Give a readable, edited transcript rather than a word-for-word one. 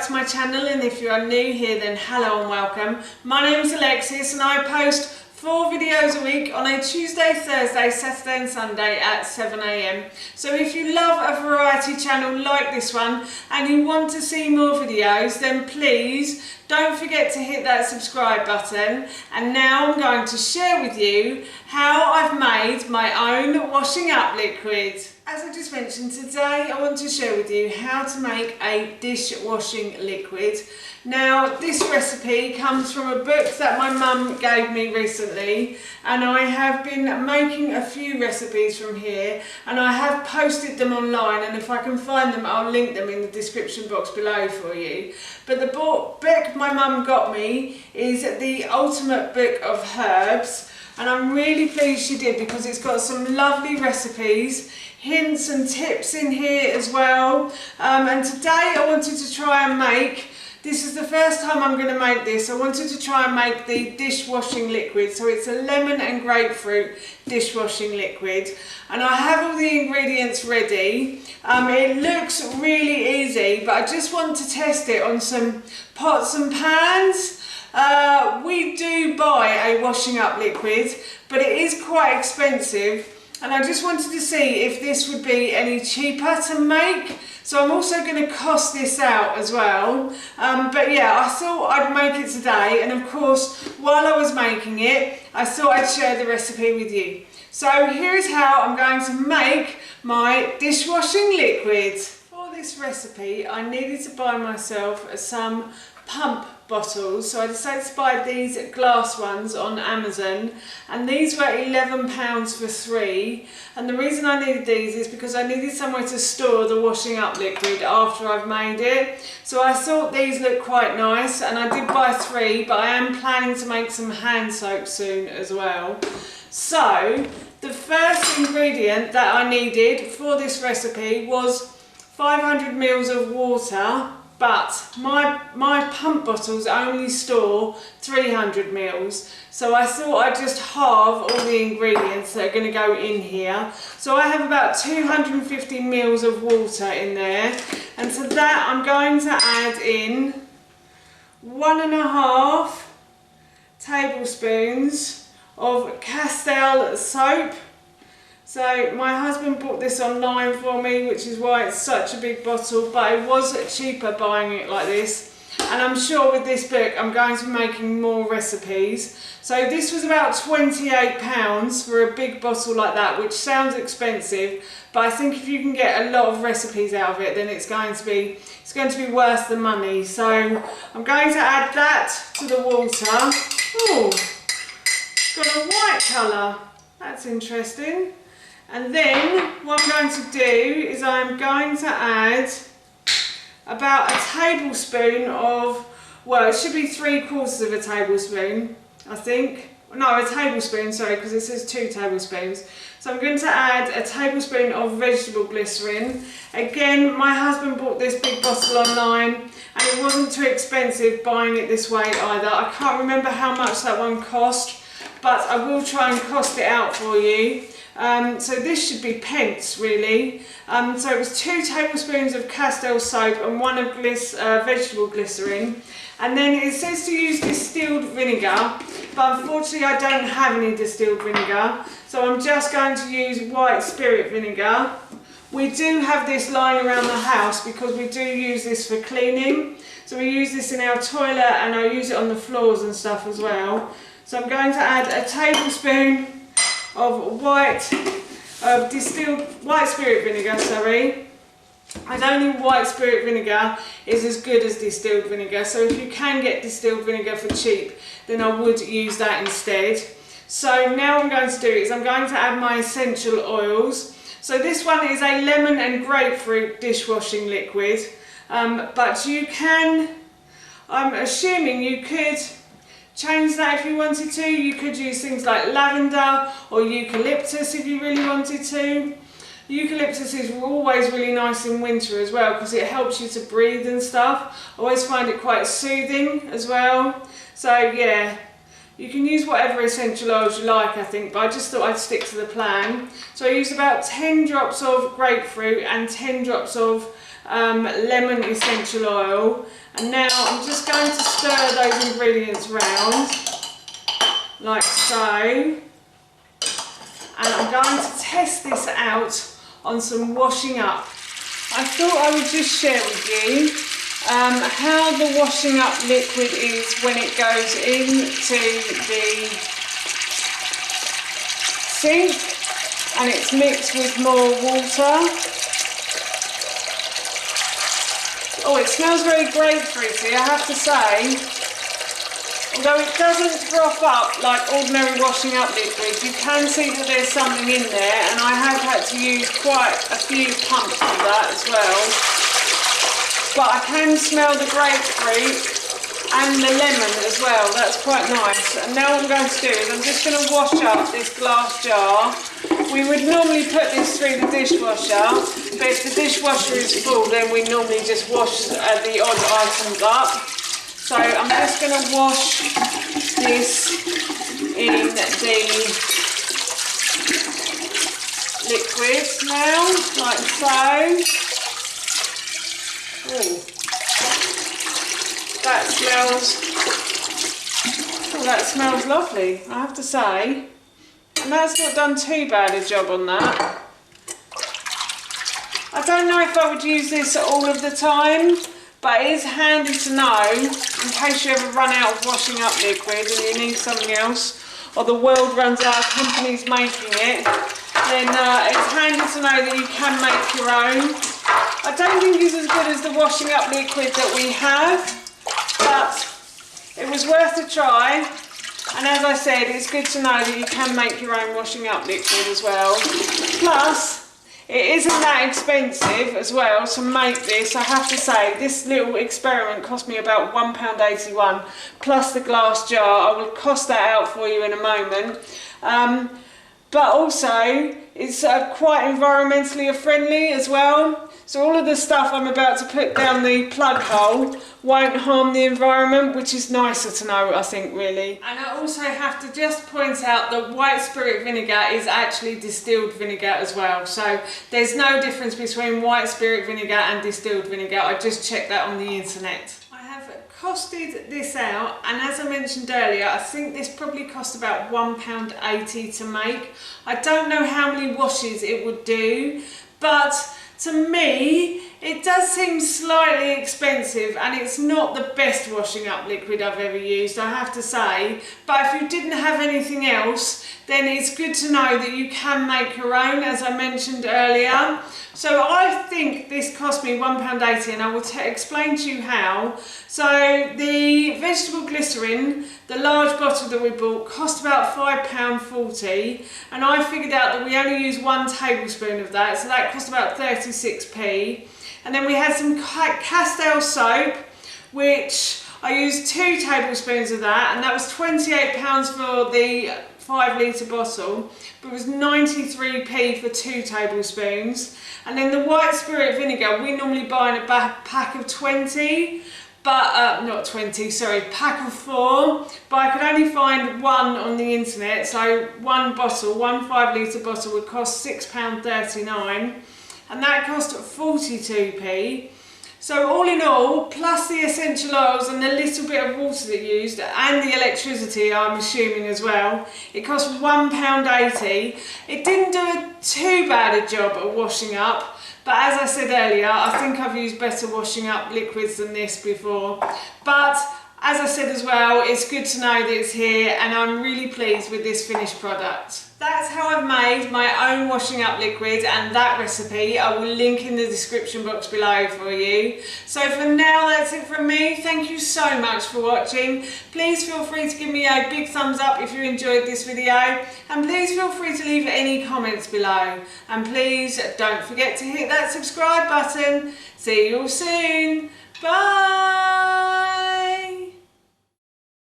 back to my channel, and if you are new here then hello and welcome. My name is Alexis and I post 4 videos a week on a Tuesday, Thursday, Saturday and Sunday at 7 AM. So if you love a variety channel like this one and you want to see more videos, then please don't forget to hit that subscribe button. And now I'm going to share with you how I've made my own washing up liquid. As I just mentioned, today I want to share with you how to make a dishwashing liquid. Now, this recipe comes from a book that my mum gave me recently, and I have been making a few recipes from here, and I have posted them online, and if I can find them I'll link them in the description box below for you. But the book my mum got me is The Ultimate Book of Herbs, and I'm really pleased she did because it's got some lovely recipes, hints and tips in here as well. And today I wanted to try and make, this is the first time I'm going to make this, I wanted to try and make the dishwashing liquid. So it's a lemon and grapefruit dishwashing liquid, and I have all the ingredients ready. It looks really easy, but I just want to test it on some pots and pans. We do buy a washing up liquid, but it is quite expensive, and I just wanted to see if this would be any cheaper to make. So I'm also going to cost this out as well. But yeah, I thought I'd make it today, and of course while I was making it I thought I'd share the recipe with you. So here's how I'm going to make my dishwashing liquid. For this recipe I needed to buy myself some pump bottles, so I decided to buy these glass ones on Amazon, and these were £11 for 3. And the reason I needed these is because I needed somewhere to store the washing up liquid after I've made it. So I thought these looked quite nice, and I did buy 3, but I am planning to make some hand soap soon as well. So the first ingredient that I needed for this recipe was 500 ml of water, but my pump bottles only store 300 ml, so I thought I'd just halve all the ingredients that are going to go in here. So I have about 250 ml of water in there, and to that I'm going to add in 1.5 tablespoons of Castile soap. So my husband bought this online for me, which is why it's such a big bottle, but it was cheaper buying it like this. And I'm sure with this book I'm going to be making more recipes. So this was about £28 for a big bottle like that, which sounds expensive, but I think if you can get a lot of recipes out of it, then it's going to be worth the money. So I'm going to add that to the water. Oh, it's got a white colour. That's interesting. And then what I'm going to do is I'm going to add about a tablespoon of, well, it should be 3/4 of a tablespoon, I think. No, a tablespoon, sorry, because it says 2 tablespoons. So I'm going to add a tablespoon of vegetable glycerine. Again, my husband bought this big bottle online, and it wasn't too expensive buying it this way either. I can't remember how much that one cost, but I will try and cost it out for you. So this should be pence really. So it was 2 tablespoons of Castile soap and 1 of vegetable glycerine. And then it says to use distilled vinegar, but unfortunately I don't have any distilled vinegar, so I'm just going to use white spirit vinegar. We do have this lying around the house because we do use this for cleaning. So we use this in our toilet, and I use it on the floors and stuff as well. So I'm going to add a tablespoon of distilled white spirit vinegar, sorry. I don't think white spirit vinegar is as good as distilled vinegar, so if you can get distilled vinegar for cheap, then I would use that instead. So now what I'm going to do is I'm going to add my essential oils. So this one is a lemon and grapefruit dishwashing liquid, but you can, I'm assuming you could change that if you wanted to. You could use things like lavender or eucalyptus if you really wanted to. Eucalyptus is always really nice in winter as well because it helps you to breathe and stuff. I always find it quite soothing as well. So yeah, you can use whatever essential oils you like, I think, but I just thought I'd stick to the plan. So I used about 10 drops of grapefruit and 10 drops of lemon essential oil. And now I'm just going to stir those ingredients round, like so. And I'm going to test this out on some washing up. I thought I would just share with you how the washing up liquid is when it goes into the sink and it's mixed with more water. Oh, it smells very grapefruity, I have to say. Although it doesn't froth up like ordinary washing up liquid, you can see that there's something in there, and I have had to use quite a few pumps of that as well. But I can smell the grapefruit and the lemon as well, that's quite nice. And now what I'm going to do is I'm just going to wash up this glass jar. We would normally put this through the dishwasher, but if the dishwasher is full then we normally just wash the odd items up. So I'm just going to wash this in the liquid now, like so. Ooh. That smells lovely, I have to say. And that's not done too bad a job on that. I don't know if I would use this all of the time, but it is handy to know in case you ever run out of washing up liquid and you need something else, or the world runs out of companies making it, then it's handy to know that you can make your own. I don't think it's as good as the washing up liquid that we have, but it was worth a try. And as I said, it's good to know that you can make your own washing up liquid as well. Plus, it isn't that expensive as well to make this. I have to say, this little experiment cost me about £1.81 plus the glass jar. I will cost that out for you in a moment. But also, it's quite environmentally friendly as well. So all of the stuff I'm about to put down the plug hole won't harm the environment, which is nicer to know, I think, really. And I also have to just point out that white spirit vinegar is actually distilled vinegar as well. So there's no difference between white spirit vinegar and distilled vinegar. I just checked that on the internet. I have costed this out, and as I mentioned earlier, I think this probably cost about £1.80 to make. I don't know how many washes it would do, but to me, it does seem slightly expensive, and it's not the best washing up liquid I've ever used, I have to say. But if you didn't have anything else, then it's good to know that you can make your own, as I mentioned earlier. So I think this cost me £1.80, and I will explain to you how. So the vegetable glycerin, the large bottle that we bought, cost about £5.40, and I figured out that we only use 1 tablespoon of that, so that cost about 36p. And then we had some Castile soap, which I used 2 tablespoons of that, and that was £28 for the 5 litre bottle, but it was 93p for 2 tablespoons. And then the white spirit vinegar, we normally buy in a pack of 20, but not 20, sorry, pack of 4, but I could only find one on the internet, so one bottle, 1 5 litre bottle would cost £6.39, and that cost 42p. So all in all, plus the essential oils and the little bit of water that you used, and the electricity, I'm assuming as well, it cost £1.80. It didn't do too bad a job at washing up, but as I said earlier, I think I've used better washing up liquids than this before. But as I said as well, it's good to know that it's here, and I'm really pleased with this finished product. That's how I've made my own washing up liquid, and that recipe I will link in the description box below for you. So for now, that's it from me. Thank you so much for watching. Please feel free to give me a big thumbs up if you enjoyed this video, and please feel free to leave any comments below. And please don't forget to hit that subscribe button. See you all soon. Bye!